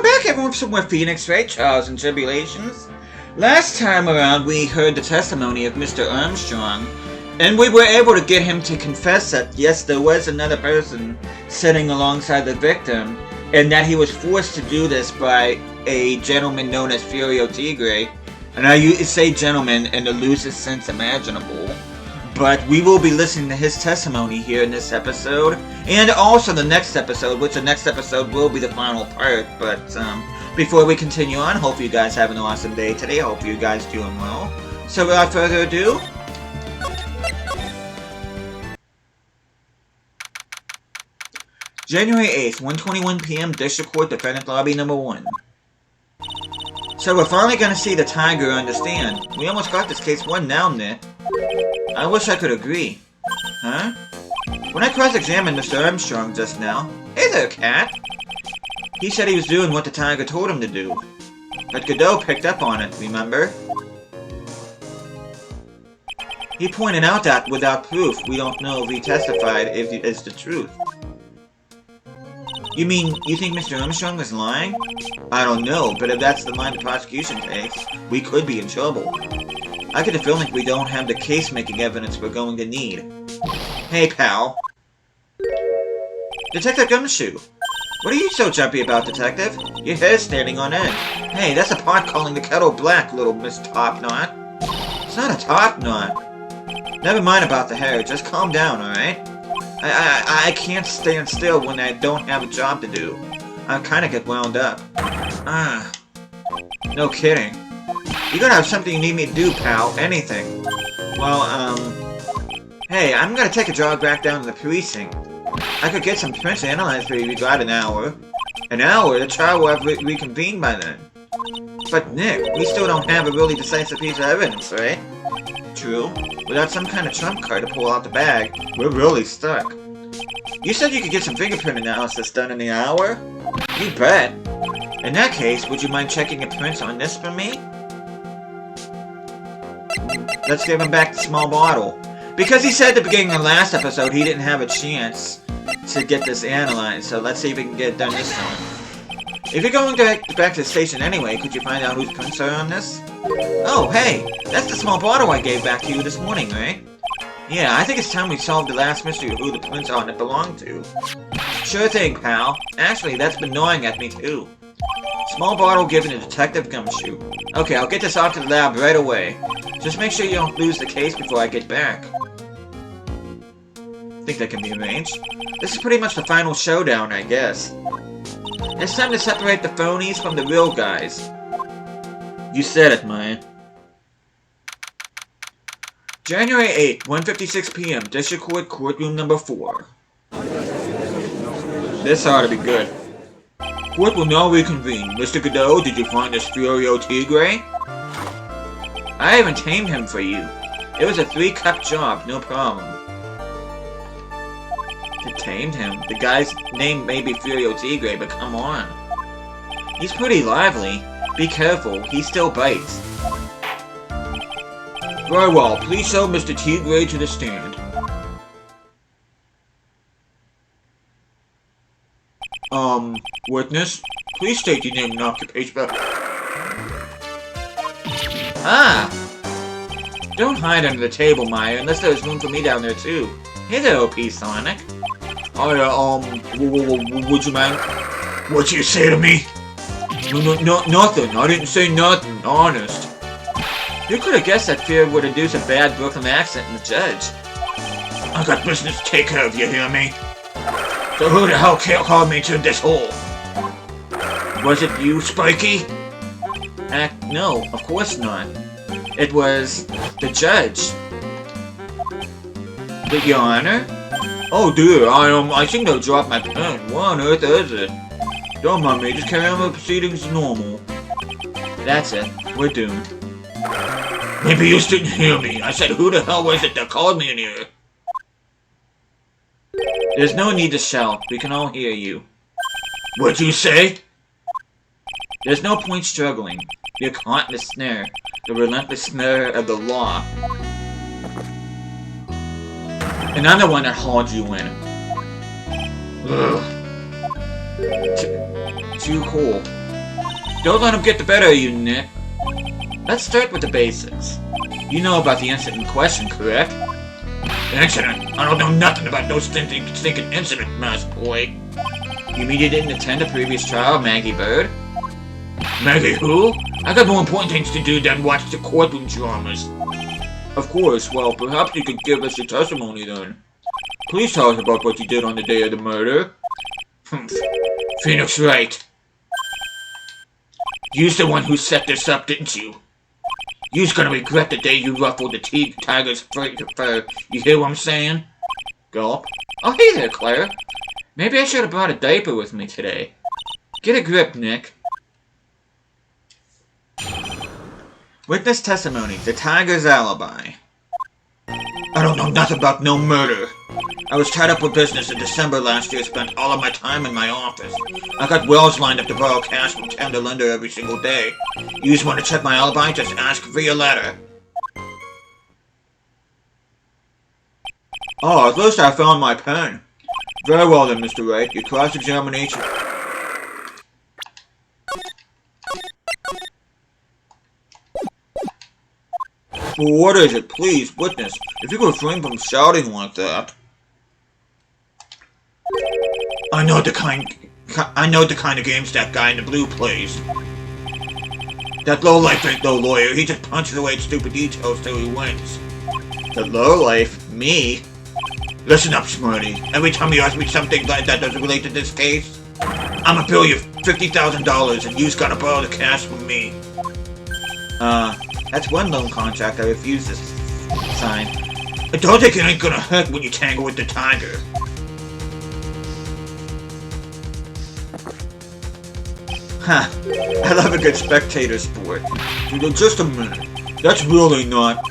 back everyone from where Phoenix Wright, Trials and Tribulations. Last time around we heard the testimony of Mr. Armstrong, and we were able to get him to confess that yes, there was another person sitting alongside the victim, and that he was forced to do this by a gentleman known as Tigre. And I say gentleman in the loosest sense imaginable. But we will be listening to his testimony here in this episode, and also the next episode, which the next episode will be the final part. But before we continue on, hope you guys have an awesome day today. Hope you guys doing well. So without further ado, January 8th, 1:21 p.m. District Court, Defendant Lobby number 1. So we're finally gonna see the Tigre understand. We almost got this case won now, Nick. I wish I could agree. Huh? When I cross-examined Mr. Armstrong just now... Hey there, cat! He said he was doing what the Tigre told him to do. But Godot picked up on it, remember? He pointed out that, without proof, we don't know if he testified if it's the truth. You mean, you think Mr. Armstrong was lying? I don't know, but if that's the line the prosecution takes, we could be in trouble. I get a feeling we don't have the case-making evidence we're going to need. Hey, pal. Detective Gumshoe. What are you so jumpy about, Detective? Your hair's standing on end. Hey, that's a pot calling the kettle black, little Miss Topknot. It's not a topknot. Never mind about the hair, just calm down, alright? I can't stand still when I don't have a job to do. I kinda get wound up. No kidding. You gotta have something you need me to do, pal. Anything. Well, hey, I'm gonna take a jog back down to the precinct. I could get some prints analyzed for you. We got an hour. An hour? The trial will have reconvened by then. But Nick, we still don't have a really decisive piece of evidence, right? True. Without some kind of trump card to pull out the bag, we're really stuck. You said you could get some fingerprint analysis done in the hour? You bet. In that case, would you mind checking the prints on this for me? Let's give him back the small bottle. Because he said at the beginning of the last episode he didn't have a chance to get this analyzed, so let's see if we can get it done this time. If you're going back to the station anyway, could you find out whose prints are on this? Oh, hey! That's the small bottle I gave back to you this morning, right? Yeah, I think it's time we solved the last mystery of who the prints on it belong to. Sure thing, pal. Actually, that's been gnawing at me too. Small bottle given to Detective Gumshoe. Okay, I'll get this off to the lab right away. Just make sure you don't lose the case before I get back. Think that can be arranged? This is pretty much the final showdown, I guess. It's time to separate the phonies from the real guys. You said it, man. January 8th, 1:56 p.m. District Court, Courtroom number 4. This ought to be good. Court will now reconvene. Mr. Godot, did you find this Furio Tigre? I even tamed him for you. It was a 3-cup job, no problem. You tamed him? The guy's name may be Furio Tigre, but come on. He's pretty lively. Be careful, he still bites. Very well, please show Mr. Tigre to the stand. Witness, please state your name and occupation. Ah! Don't hide under the table, Maya, unless there's room for me down there, too. Hey there, OP Sonic. Oh, would you mind? What'd you say to me? No, nothing. I didn't say nothing, honest. You could have guessed that fear would induce a bad Brooklyn accent in the judge. I got business to take care of, you hear me? So who the hell called me to this hole? Was it you, Spiky? No, of course not. It was the judge. Your Honor? Oh dear, I seem to have dropped my pen. What on earth is it? Don't mind me, just carry on the proceedings as normal. That's it. We're doomed. Maybe you didn't hear me. I said, who the hell was it that called me in here? There's no need to shout. We can all hear you. What'd you say? There's no point struggling. You're caught in the snare. The relentless snare of the law. And I'm the one that hauled you in. Ugh. Too cool. Don't let him get the better of you, Nick. Let's start with the basics. You know about the incident in question, correct? Incident? I don't know nothing about no stinking incident, mouse boy. You mean you didn't attend a previous trial of Maggie Bird? Maggie who? I got more important things to do than watch the courtroom dramas. Of course, well, perhaps you could give us your testimony then. Please tell us about what you did on the day of the murder. Phoenix Wright. You's the one who set this up, didn't you? You's gonna regret the day you ruffled the Tiger's fur. You hear what I'm saying? Gulp. Oh, hey there, Claire. Maybe I should have brought a diaper with me today. Get a grip, Nick. Witness testimony. The Tiger's alibi. I don't know nothing about no murder. I was tied up with business in December last year, spent all of my time in my office. I got wells lined up to borrow cash from town to lender every single day. You just want to check my alibi? Just ask via letter. Oh, at least I found my pen. Very well then, Mr. Wright. Your cross-examination... Well, what is it? Please, witness. If you could refrain from shouting like that. I know the kind of games that guy in the blue plays. That lowlife ain't no lawyer. He just punches away at stupid details till he wins. The lowlife? Me? Listen up, Smarty. Every time you ask me something like that doesn't relate to this case, I'ma bill you $50,000 and you's gotta borrow the cash from me. That's one loan contract I refuse to sign. I don't think it ain't gonna hurt when you tangle with the Tiger. Huh. I love a good spectator sport. Just a minute. That's really not...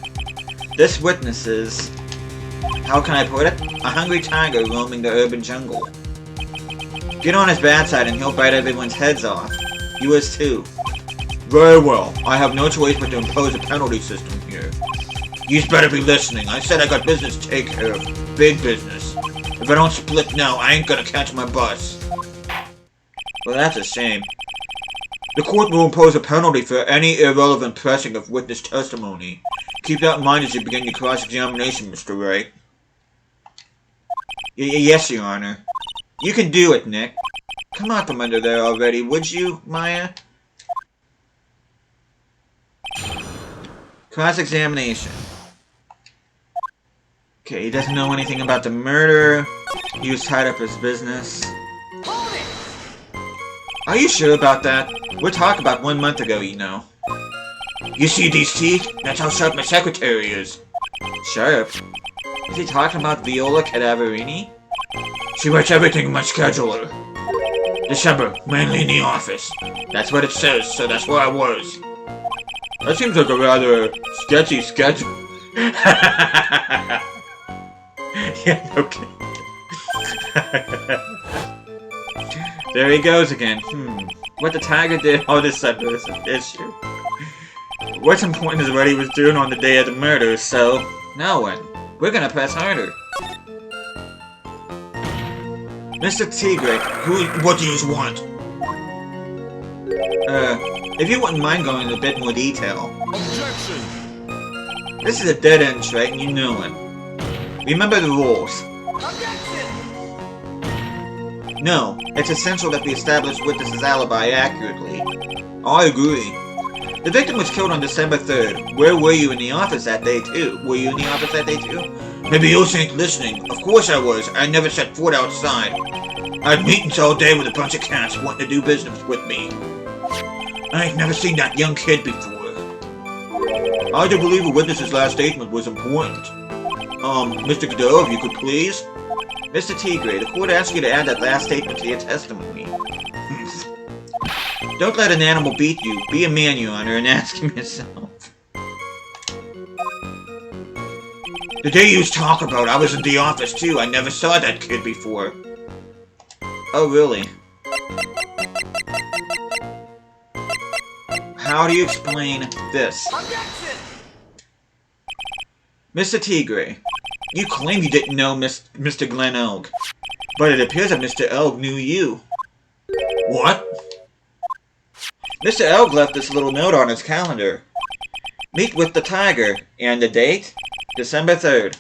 This witness is... How can I put it? A hungry tiger roaming the urban jungle. Get on his bad side and he'll bite everyone's heads off. Yours too. Very well. I have no choice but to impose a penalty system here. You'd better be listening. I said I got business to take care of. Big business. If I don't split now, I ain't gonna catch my bus. Well, that's a shame. The court will impose a penalty for any irrelevant pressing of witness testimony. Keep that in mind as you begin your cross-examination, Mr. Wright. Yes, Your Honor. You can do it, Nick. Come out from under there already, would you, Maya? Cross-examination. Okay, he doesn't know anything about the murder. He was tied up his business. Are you sure about that? We're talking about 1 month ago, you know. You see these teeth? That's how sharp my secretary is. Sharp? Is he talking about Viola Cadaverini? She writes everything in my scheduler. December, mainly in the office. That's what it says, so that's where I was. That seems like a rather sketchy schedule. Yeah, okay. There he goes again. What the Tiger did all this sudden is an issue. What's important is what he was doing on the day of the murder, so... Now what? We're gonna press harder. Mr. Tigre, what do you want? If you wouldn't mind going into a bit more detail. Objection! This is a dead end, right? And you know it. Remember the rules. Objection! No, it's essential that we establish witness's alibi accurately. I agree. The victim was killed on December 3rd. Where were you in the office that day, too? Were you in the office that day, too? Maybe you ain't listening. Of course I was. I never set foot outside. I had meetings all day with a bunch of cats wanting to do business with me. I ain't never seen that young kid before. I do believe a witness's last statement was important. Mr. Godot, if you could please? Mr. Tigre, the court asks you to add that last statement to your testimony. Don't let an animal beat you. Be a man, Your Honor, and ask him yourself. The day you talk about, I was in the office too. I never saw that kid before. Oh, really? How do you explain this? Objection! Mr. Tigre, you claim you didn't know Mr. Glenn Elg, but it appears that Mr. Elg knew you. What? Mr. Elg left this little note on his calendar. Meet with the Tigre. And the date? December 3rd.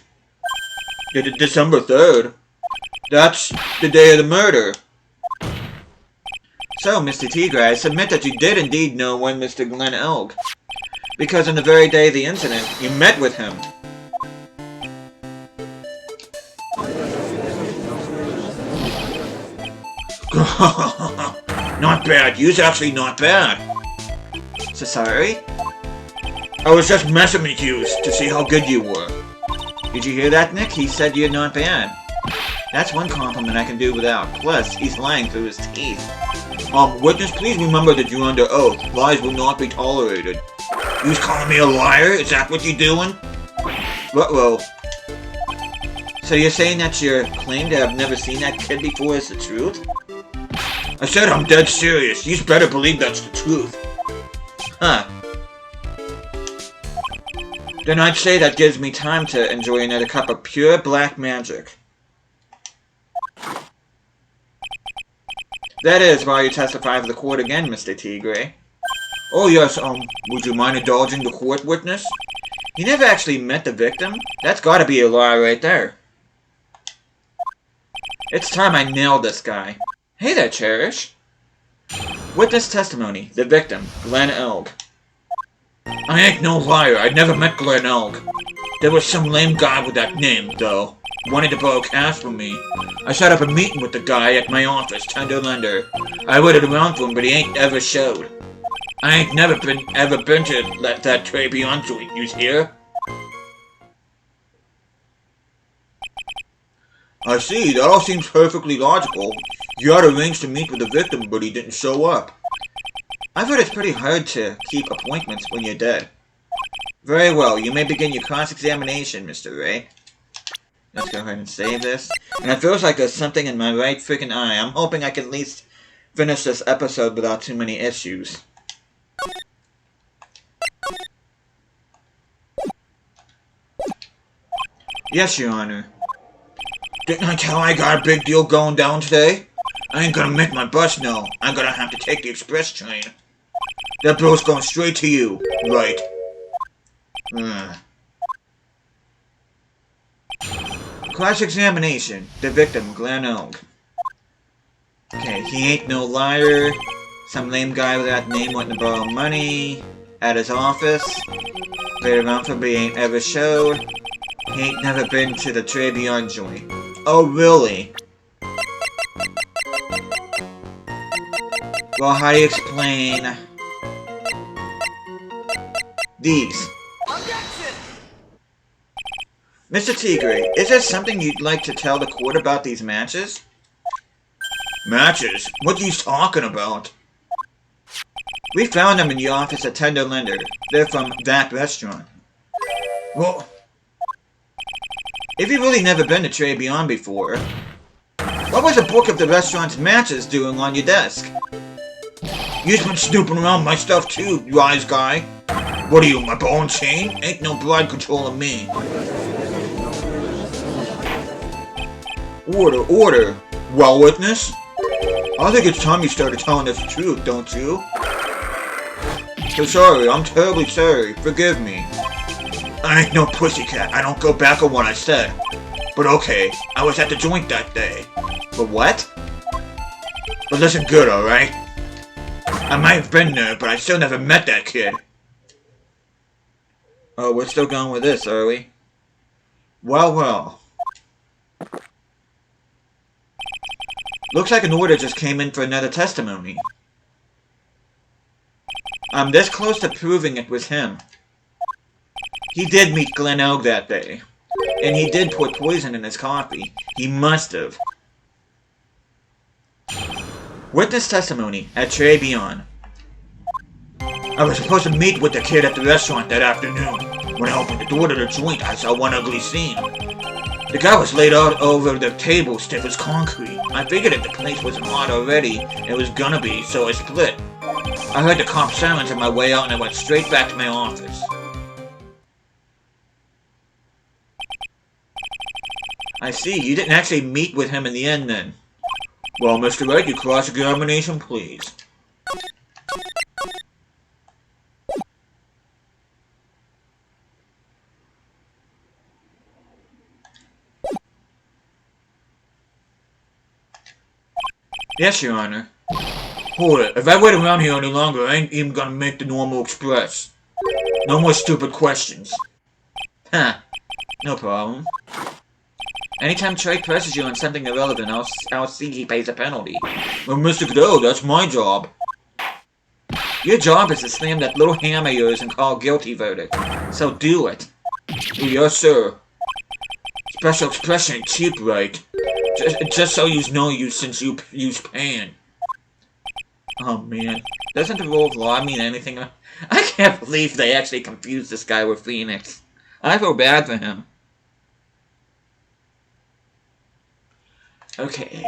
December 3rd? That's the day of the murder. So, Mr. Tigre, I submit that you did indeed know one Mr. Glenn Elg. Because on the very day of the incident, you met with him. Not bad. You's actually not bad. So sorry? I was just messing with you to see how good you were. Did you hear that, Nick? He said you're not bad. That's one compliment I can do without. Plus, he's lying through his teeth. Witness, please remember that you're under oath. Lies will not be tolerated. You was calling me a liar? Is that what you're doing? Uh-oh. So you're saying that your claim to have never seen that kid before is the truth? I said I'm dead serious. You better believe that's the truth. Huh. Then I'd say that gives me time to enjoy another cup of pure black magic. That is why you testify for the court again, Mr. Tigre. Oh yes, would you mind indulging the court, witness? You never actually met the victim? That's gotta be a lie right there. It's time I nailed this guy. Hey there, Cherish. Witness testimony. The victim, Glenn Elg. I ain't no liar. I never met Glenn Elg. There was some lame guy with that name, though. Wanted to borrow cash from me. I set up a meeting with the guy at my office, Tender Lender. I waited around for him, but he ain't ever showed. I ain't never ever been to that Tribulations joint. You hear? I see. That all seems perfectly logical. You had arranged to meet with the victim, but he didn't show up. I've heard it's pretty hard to keep appointments when you're dead. Very well. You may begin your cross-examination, Mr. Ray. Let's go ahead and save this. And it feels like there's something in my right freaking eye. I'm hoping I can at least finish this episode without too many issues. Yes, Your Honor. Didn't I tell I got a big deal going down today? I ain't gonna make my bus now. I'm gonna have to take the express train. That bill's going straight to you. Right. Cross-examination. The victim, Glenn Elg. Okay, he ain't no liar. Some lame guy with that name wanting to borrow money. At his office. Waited around for me, ain't ever showed. He ain't never been to the Tribulations joint. Oh, really? Well, how do you explain these? Mr. Tigre, is there something you'd like to tell the court about these matches? Matches? What are you talking about? We found them in the office at Tender Lender. They're from that restaurant. Well, if you've really never been to Tribulations before, what was the book of the restaurant's matches doing on your desk? You've been snooping around my stuff too, you wise guy. What are you, my ball and chain? Ain't no blood controlling me. Order, order. Well, witness? I think it's time you started telling us the truth, don't you? So sorry, I'm terribly sorry. Forgive me. I ain't no pussycat. I don't go back on what I said. But okay, I was at the joint that day. But what? But listen good, alright? I might have been there, but I still never met that kid. Oh, we're still going with this, are we? Well, well. Looks like an order just came in for another testimony. I'm this close to proving it was him. He did meet Glenn Elg that day. And he did put poison in his coffee. He must have. Witness testimony at Tribulations. I was supposed to meet with the kid at the restaurant that afternoon. When I opened the door to the joint, I saw one ugly scene. The guy was laid out over the table, stiff as concrete. I figured if the place wasn't hot already, it was gonna be, so I split. I heard the cop sirens on my way out and I went straight back to my office. I see, you didn't actually meet with him in the end then. Well, Mr. Wright, your cross-examination, please. Yes, Your Honor. Hold it. If I wait around here any longer, I ain't even gonna make the normal express. No more stupid questions. Huh. No problem. Anytime Trey presses you on something irrelevant, I'll see he pays a penalty. Well, Mr. Godot, that's my job. Your job is to slam that little hammer of yours and call guilty verdict. So do it. Yes, sir. Special expression ain't cheap, right? Just so you know since you use pan. Oh, man. Doesn't the rule of law mean anything? I can't believe they actually confused this guy with Phoenix. I feel bad for him. Okay.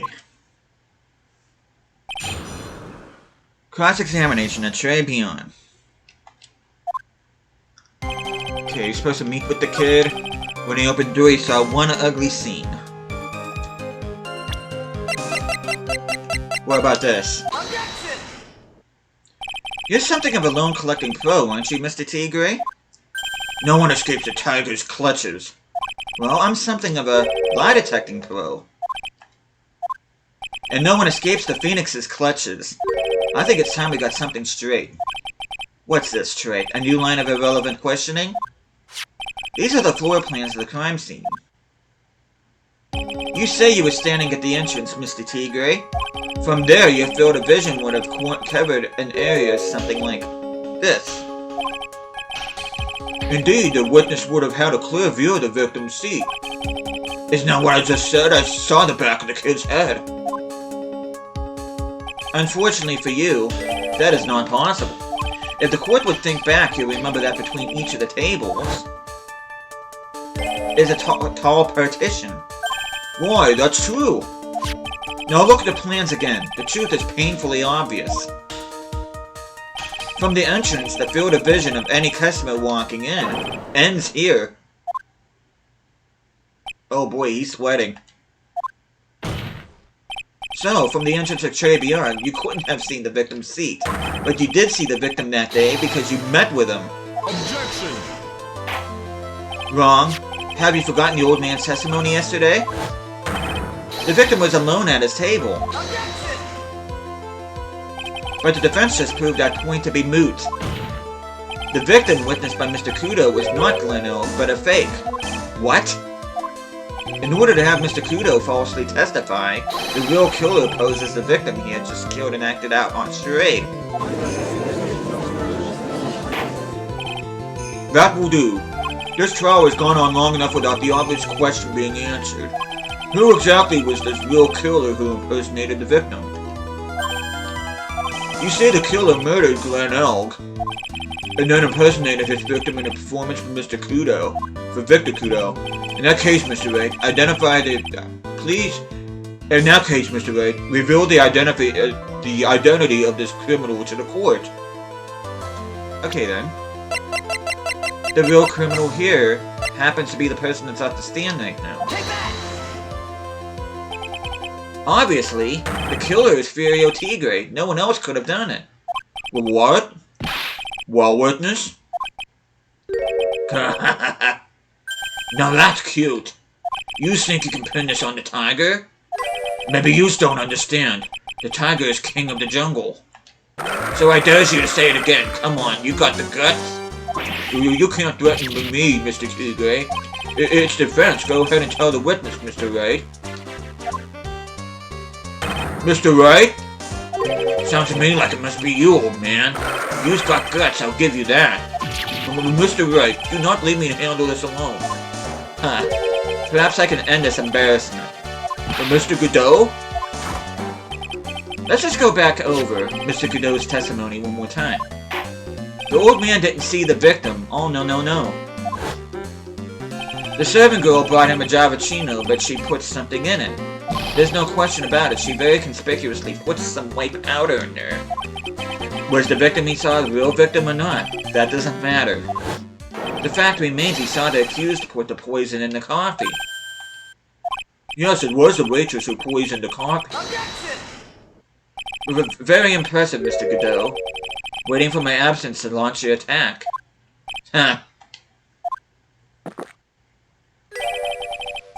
Cross-examination at Trey Beyond. Okay, you're supposed to meet with the kid. When he opened the door, he saw one ugly scene. What about this? Objection! You're something of a loan-collecting pro, aren't you, Mr. Tigre? No one escapes the Tiger's clutches. Well, I'm something of a lie-detecting pro. And no one escapes the Phoenix's clutches. I think it's time we got something straight. What's this, Trey? A new line of irrelevant questioning? These are the floor plans of the crime scene. You say you were standing at the entrance, Mr. Tigre. From there, your field of vision would have covered an area something like this. Indeed, the witness would have had a clear view of the victim's seat. Isn't that what I just said? I saw the back of the kid's head. Unfortunately for you, that is not possible. If the court would think back, you'll remember that between each of the tables is a tall partition. Why, that's true. Now look at the plans again. The truth is painfully obvious. From the entrance, the field of vision of any customer walking in ends here. Oh boy, he's sweating. So, from the entrance of Trey Beyond, you couldn't have seen the victim's seat. But you did see the victim that day because you met with him. Objection! Wrong. Have you forgotten the old man's testimony yesterday? The victim was alone at his table. Objection! But the defense just proved that point to be moot. The victim witnessed by Mr. Kudo was not Glenn Elk, but a fake. What? In order to have Mr. Kudo falsely testify, the real killer poses the victim he had just killed and acted out on charade. That will do. This trial has gone on long enough without the obvious question being answered. Who exactly was this real killer who impersonated the victim? You say the killer murdered Glenn Elg, and then impersonated his victim in a performance for Mr. Kudo, for Victor Kudo. In that case, Mr. Wright, identify the... please... In that case, Mr. Wright, reveal the identity of this criminal to the court. Okay, then. The real criminal here happens to be the person that's at the stand right now. Take that! Obviously, the killer is Furio Tigre. No one else could have done it. Well, what? Well, witness? Now that's cute. You think you can pin this on the Tiger? Maybe you don't understand. The Tiger is king of the jungle. So I dare you to say it again. Come on, you got the guts? You can't threaten me, Mr. Tigre. It's defense. Go ahead and tell the witness, Mr. Wright. Mr. Wright? Sounds to me like it must be you, old man. You've got guts, I'll give you that. Mr. Wright, do not leave me to handle this alone. Huh. Perhaps I can end this embarrassment. But Mr. Godot? Let's just go back over Mr. Godot's testimony one more time. The old man didn't see the victim. Oh, no, no, no. The servant girl brought him a Javachino, but she put something in it. There's no question about it. She very conspicuously put some white powder in there. Was the victim he saw the real victim or not? That doesn't matter. The fact remains he saw the accused put the poison in the coffee. Yes, it was the waitress who poisoned the coffee. Very impressive, Mr. Godot. Waiting for my absence to launch your attack. Huh.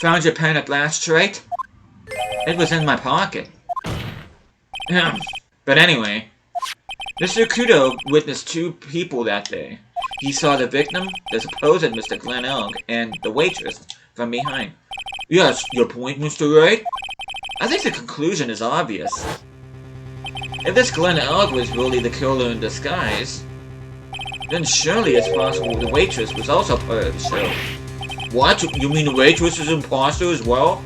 Found your pen at last, right? It was in my pocket. But anyway, Mr. Kudo witnessed two people that day. He saw the victim, the supposed Mr. Glenn Elg, and the waitress from behind. Yes, your point, Mr. Wright? I think the conclusion is obvious. If this Glenn Elg was really the killer in disguise, then surely it's possible the waitress was also part of the show. What? You mean the waitress is an imposter as well?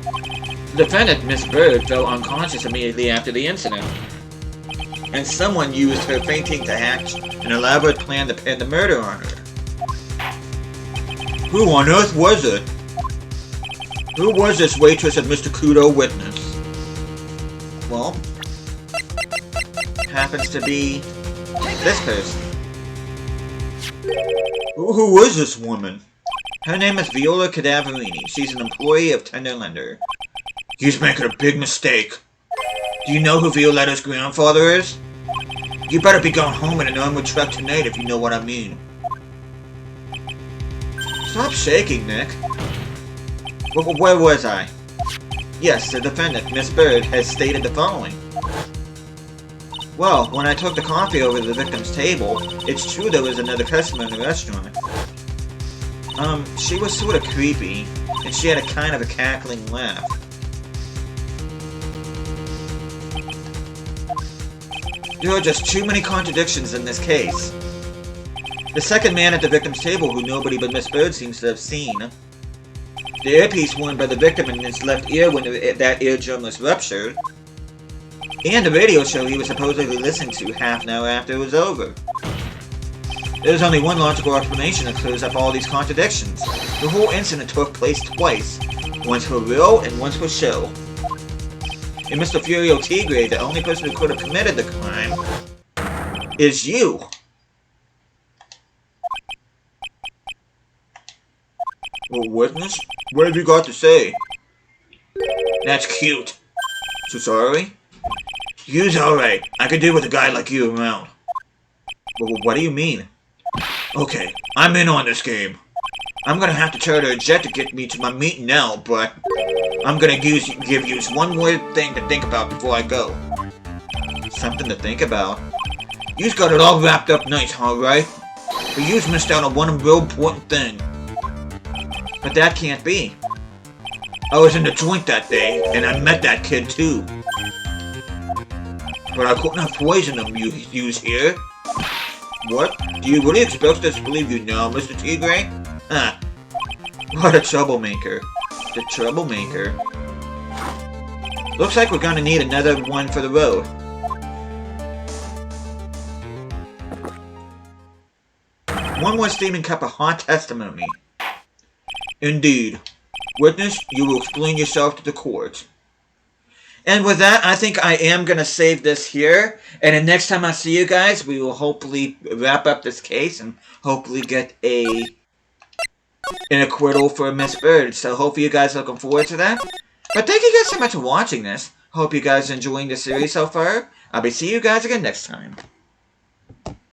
The defendant, Miss Bird, fell unconscious immediately after the incident, and someone used her fainting to hatch an elaborate plan to pin the murder on her. Who on earth was it? Who was this waitress that Mr. Kudo witnessed? Well, happens to be this person. Who is this woman? Her name is Viola Cadaverini. She's an employee of Tenderlander. He's making a big mistake. Do you know who Violetta's grandfather is? You better be going home in an armored truck tonight if you know what I mean. Stop shaking, Nick. Where was I? Yes, the defendant, Miss Bird, has stated the following. Well, when I took the coffee over to the victim's table, it's true there was another customer in the restaurant. She was sort of creepy, and she had a kind of a cackling laugh. There are just too many contradictions in this case. The second man at the victim's table who nobody but Miss Bird seems to have seen. The earpiece worn by the victim in his left ear when that eardrum was ruptured. And the radio show he was supposedly listening to half an hour after it was over. There's only one logical explanation that clears up all these contradictions. The whole incident took place twice. Once for real and once for show. And Mr. Furio Tigre, the only person who could have committed the crime, is you. Well, witness? What have you got to say? That's cute. So sorry? You's alright. I could deal with a guy like you around. Well, what do you mean? Okay, I'm in on this game. I'm gonna have to charter a jet to get me to my meeting now, but I'm gonna give you one more thing to think about before I go. Something to think about? You's got it all wrapped up nice, alright? But you's missed out on one real important thing. But that can't be. I was in the joint that day, and I met that kid too. But I couldn't have poisoned him, you's here. What? Do you really expect us to believe you now, Mr. Tigre? Huh. What a troublemaker. The troublemaker. Looks like we're gonna need another one for the road. One more steaming cup of hot testimony. Indeed. Witness, you will explain yourself to the court. And with that, I think I am going to save this here. And the next time I see you guys, we will hopefully wrap up this case and hopefully get an acquittal for Miss Bird. So hopefully you guys are looking forward to that. But thank you guys so much for watching this. Hope you guys are enjoying the series so far. I'll be seeing you guys again next time.